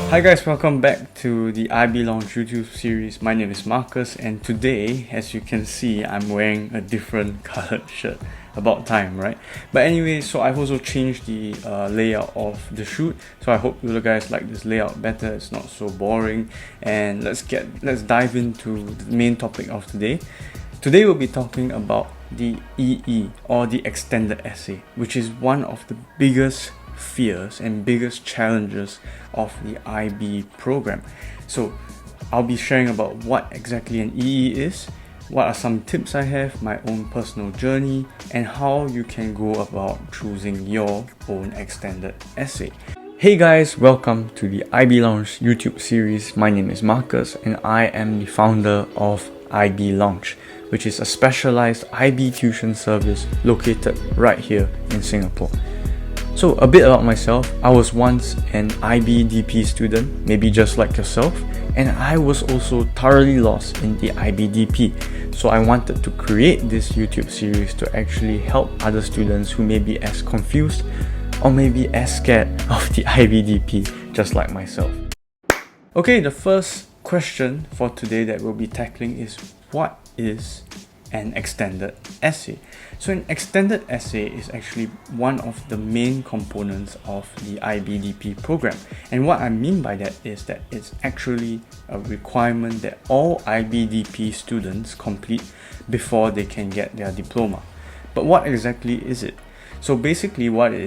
Hi guys, welcome back to the IB Launch YouTube series. My name is Marcus, and today, as you can see, I'm wearing a different colored shirt. About time, right? But anyway, so I've also changed the layout of the shoot, so I hope you guys like this layout better. It's not so boring, and let's dive into the main topic of today. Today we'll be talking about the EE, or the extended essay, which is one of the biggest fears and biggest challenges of the IB program. So I'll be sharing about what exactly an EE is, what are some tips I have, my own personal journey, and how you can go about choosing your own extended essay. Hey guys, welcome to the IB Launch YouTube series. My name is Marcus, and I am the founder of IB Launch, which is a specialized IB tuition service located right here in Singapore. So a bit about myself. I was once an IBDP student, maybe just like yourself, and I was also thoroughly lost in the IBDP. So I wanted to create this YouTube series to actually help other students who may be as confused or maybe as scared of the IBDP, just like myself. Okay, the first question for today that we'll be tackling is, what is an extended essay? So an extended essay is actually one of the main components of the IBDP program, and what I mean by that is that it's actually a requirement that all IBDP students complete before they can get their diploma. But what exactly is it? So basically what it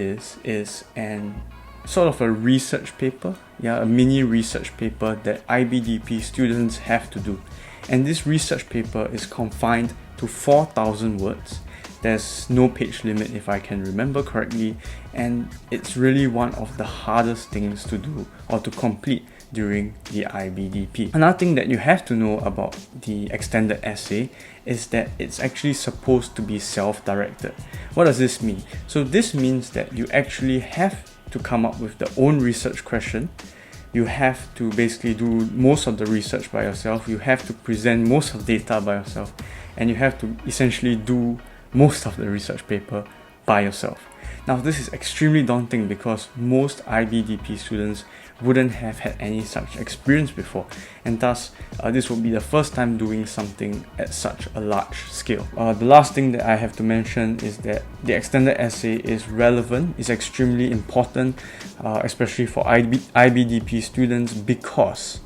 is an sort of a research paper, a mini research paper that IBDP students have to do. And this research paper is confined to 4,000 words. There's no page limit if I can remember correctly, and it's really one of the hardest things to do or to complete during the IBDP. Another thing that you have to know about the extended essay is that it's actually supposed to be self-directed. What does this mean? So this means that you actually have to come up with the own research question. You have to basically do most of the research by yourself. You have to present most of the data by yourself, and you have to essentially do most of the research paper by yourself. Now this is extremely daunting because most IBDP students wouldn't have had any such experience before, and thus this will be the first time doing something at such a large scale. The last thing that I have to mention is that the extended essay is relevant, is extremely important, especially for IBDP students, because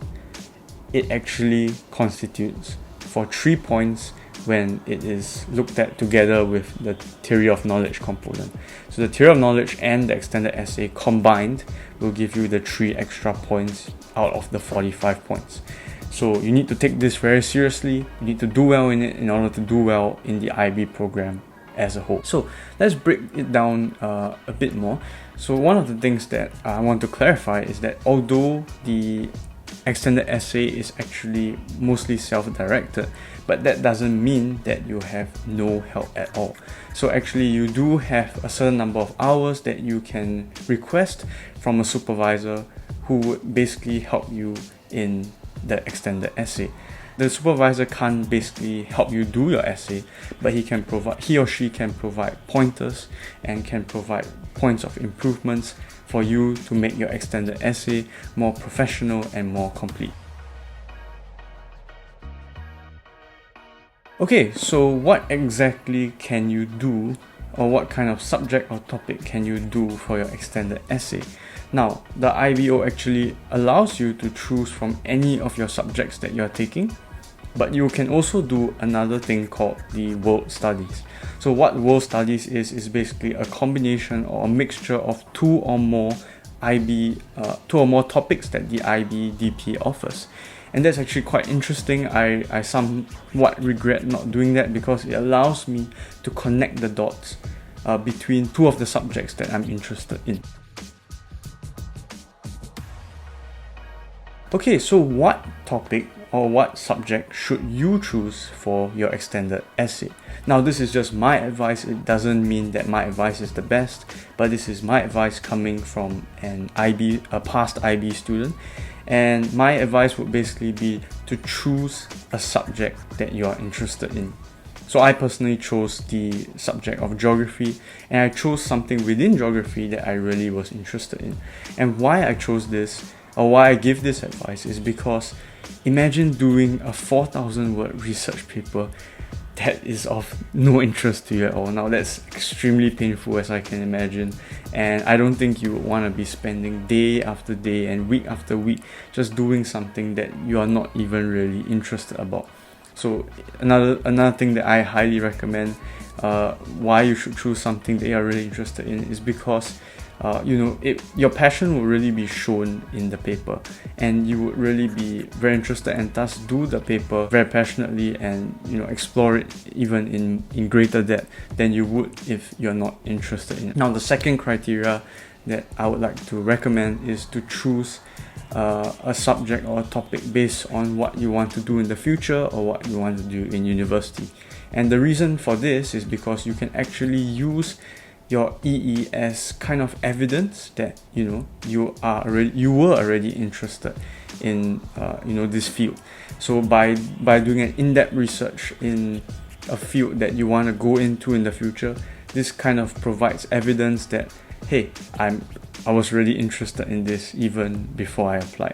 it actually constitutes for 3 points when it is looked at together with the theory of knowledge component. So the theory of knowledge and the extended essay combined will give you the 3 extra points out of the 45 points. So you need to take this very seriously. You need to do well in it in order to do well in the IB program as a whole. So let's break it down a bit more. So one of the things that I want to clarify is that although the extended essay is actually mostly self-directed, but that doesn't mean that you have no help at all. So actually you do have a certain number of hours that you can request from a supervisor who would basically help you in the extended essay. The supervisor can't basically help you do your essay, but he or she can provide pointers and can provide points of improvements for you to make your extended essay more professional and more complete. Okay, so what exactly can you do, or what kind of subject or topic can you do for your extended essay? Now, the IBO actually allows you to choose from any of your subjects that you're taking, but you can also do another thing called the World Studies. So what World Studies is basically a combination or a mixture of two or more topics that the IBDP offers. And that's actually quite interesting. I somewhat regret not doing that because it allows me to connect the dots between two of the subjects that I'm interested in. Okay, so what topic or what subject should you choose for your extended essay? Now, this is just my advice. It doesn't mean that my advice is the best, but this is my advice coming from a past IB student. And my advice would basically be to choose a subject that you are interested in. So I personally chose the subject of geography, and I chose something within geography that I really was interested in. And why I chose this or why I give this advice is because imagine doing a 4,000 word research paper that is of no interest to you at all. Now that's extremely painful, as I can imagine, and I don't think you would want to be spending day after day and week after week just doing something that you are not even really interested about. So another thing that I highly recommend, why you should choose something that you are really interested in, is because your passion will really be shown in the paper, and you would really be very interested and thus do the paper very passionately and explore it even in greater depth than you would if you're not interested in it. Now, the second criteria that I would like to recommend is to choose a subject or a topic based on what you want to do in the future or what you want to do in university. And the reason for this is because you can actually use your EE as kind of evidence that you were already interested in this field. So by doing an in-depth research in a field that you want to go into in the future, this kind of provides evidence that, hey, I was really interested in this even before I applied.